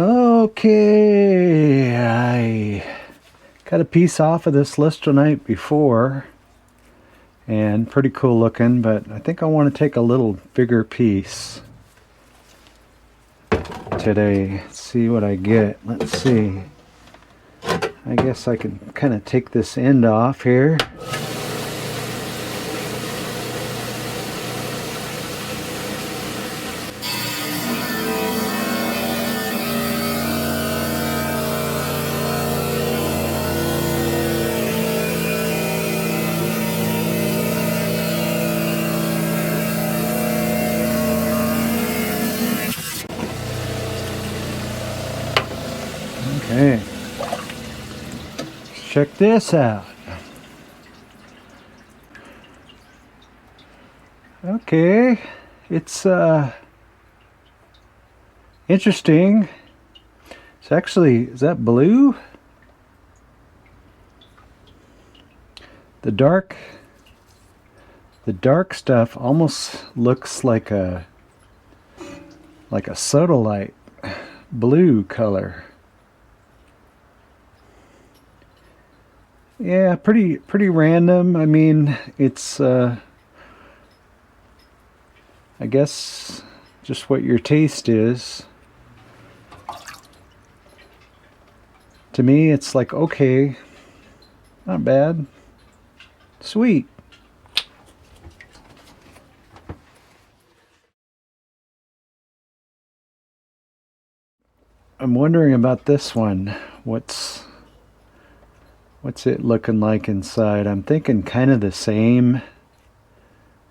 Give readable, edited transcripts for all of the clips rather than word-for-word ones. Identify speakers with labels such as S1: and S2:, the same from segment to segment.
S1: Okay, I got a piece off of this Listwanite before, and pretty cool looking, but I think I want to take a little bigger piece today. See what I get. Let's see. I guess I can kind of take this end off here. Okay, check this out. Okay, it's interesting. It's actually, is that blue? The dark stuff almost looks like a sodalite blue color. Yeah, pretty random. I mean, it's I guess just what your taste is. To me, it's like, okay, not bad. Sweet. I'm wondering about this one. What's it looking like inside? I'm thinking kind of the same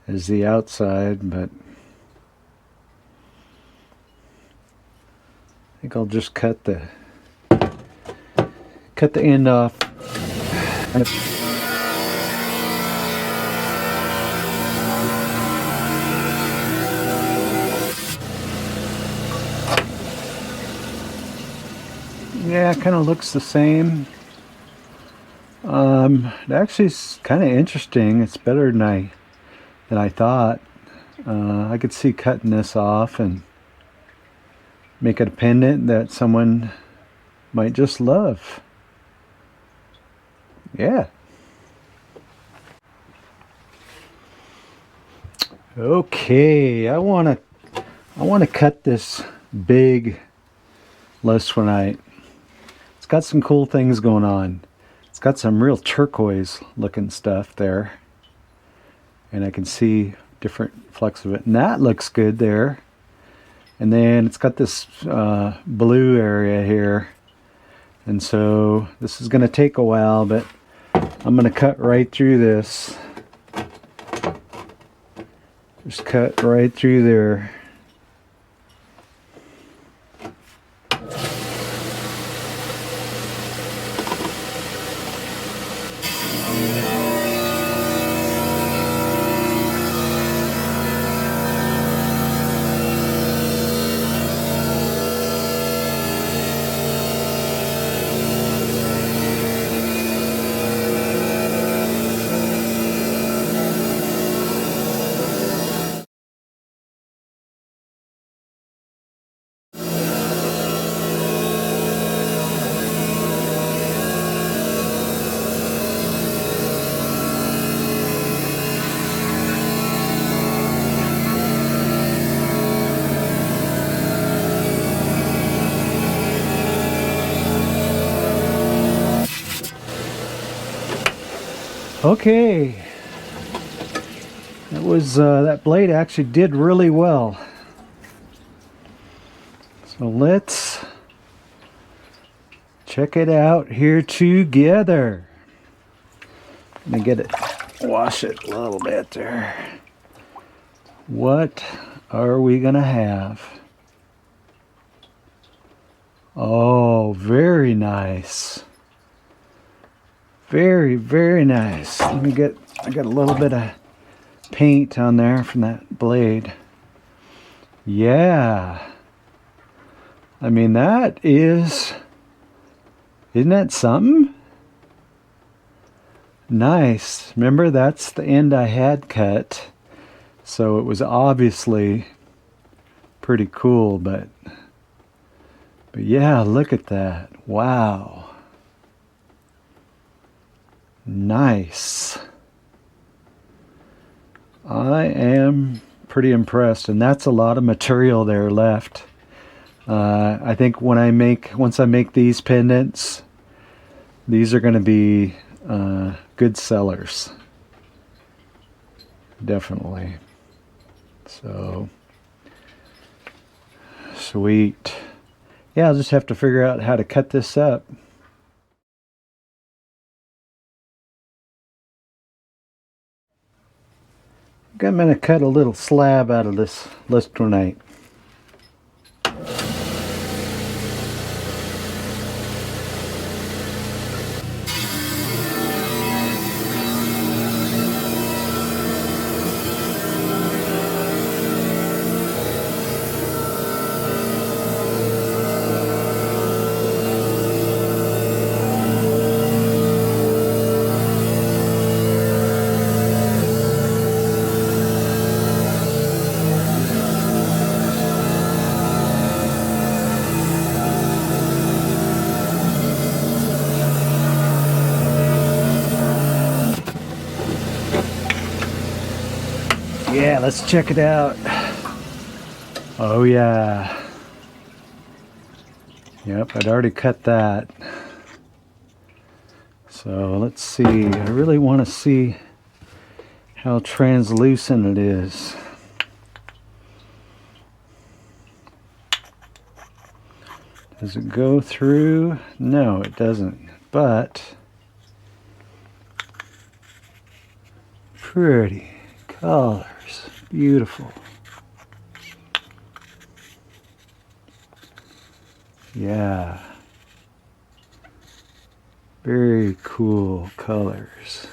S1: as the outside, but I think I'll just cut the end off. Yeah, it kind of looks the same. It actually is kind of interesting. It's better than I thought. I could see cutting this off and make it a pendant that someone might just love. Yeah. Okay, I want to cut this big Listwanite. It's got some cool things going on. It's got some real turquoise looking stuff there, and I can see different flecks of it, and that looks good there. And then it's got this blue area here, and so this is going to take a while, but I'm going to cut right through this. Just cut right through there. Okay, that blade actually did really well. So let's check it out here together. Let me get it, wash it a little bit there. What are we gonna have? Oh, very nice. Very, very nice. Let me get, I got a little bit of paint on there from that blade. Yeah. I mean, that is, isn't that something? Nice. Remember, that's the end I had cut. So it was obviously pretty cool, but But yeah, look at that. Wow. Nice. I am pretty impressed, and that's a lot of material there left. I think once I make these pendants, these are going to be good sellers. Definitely. So, sweet. Yeah, I'll just have to figure out how to cut this up. I'm going to cut a little slab out of this Listwanite. Yeah, let's check it out. Oh yeah. Yep, I'd already cut that. So let's see. I really want to see how translucent it is. Does it go through? No, it doesn't. But pretty colors. Beautiful. Yeah. Very cool colors.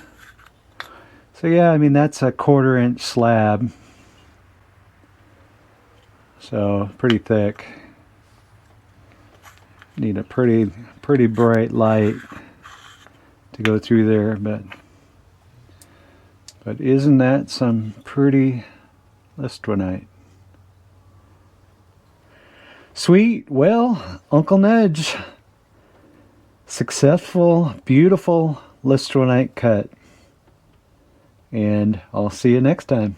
S1: So yeah, I mean that's a 1/4 inch slab. So pretty thick. Need a pretty bright light to go through there, but isn't that some pretty Listwanite? Sweet. Well, Uncle Nudge. Successful, beautiful Listwanite cut. And I'll see you next time.